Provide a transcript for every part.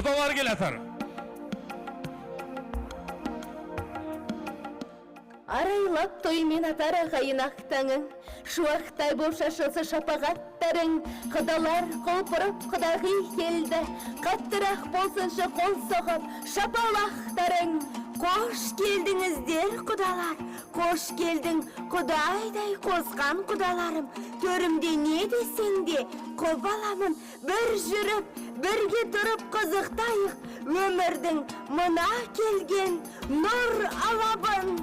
құдалар келетір. Арайлап тоймен атар ағайын-ақтаңың, шуақтай болып шашылсы шапағаттарың, құдалар құлпырып құдағи келді, қаттырақ болсыншы қол соғып шапалақтарың. Қош келдіңіздер құдалар, қош келдің құдайдай қосқан құдаларым, төрімде не десең де құл баламын, бір жүріп, бірге тұрып қызықтайық, өмірдің мына келген нұр алабын.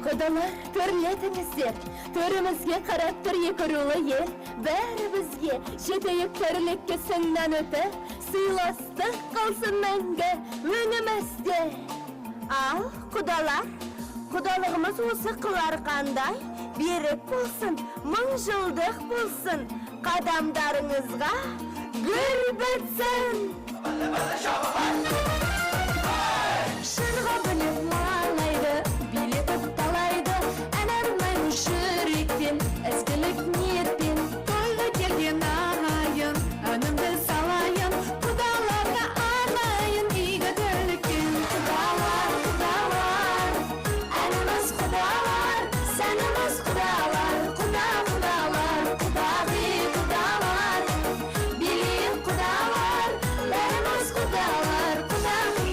Құдалар төрлетіңіздер, төрімізге қарап тұр екі рулы ел, бәрімізге жетейік төрлікке сыңнан өтіп, сыйластық қылсын мәңгі өңімізде. Ал құдалар, құдалығымыз осы қылар қандай, берік болсын, мың жылдық болсын, қадамдарыңызға гүл бітсін. Шырға біліп малайды, билетіп талайды, ән арнайын жүректен, ізгілік ниетпен, тойға келген ағайын, әнімді салайын, құдаларға арнайын, игі тірлікпен. Құдалар, құдалар, әніміз құдалар, сәніміз құдалар, құдалар, құдағи құдалар, билейік құдалар, бәріміз құдалар, құдалар.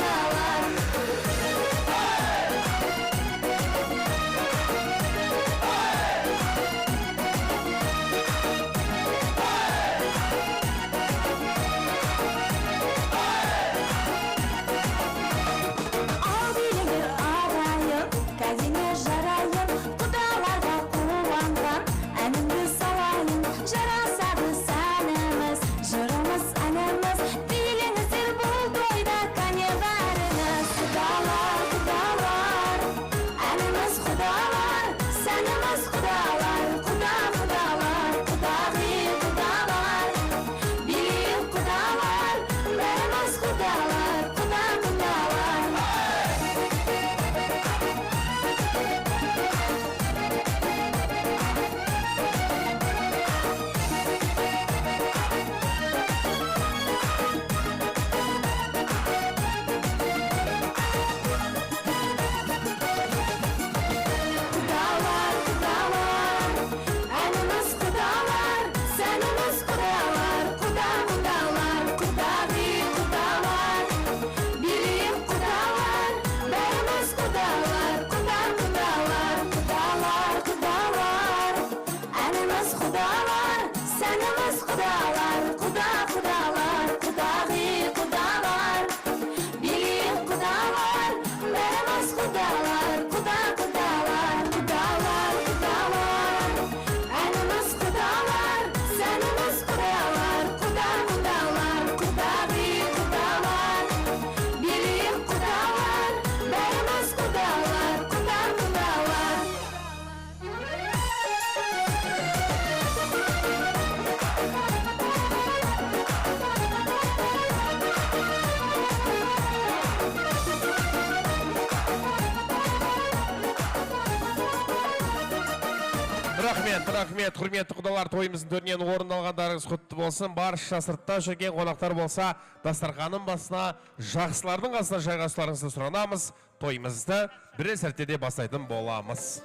Рахмет, құрметті құдалар, тойымыздың төрінен орын алғандарыңыз құтты болсын. Барша сыртта жүрген қонақтар болса, дастарханның басына, жақсылардың қасына жайғасуларыңызды сұранамыз. Тойымызды бір сәтте бастайтын боламыз.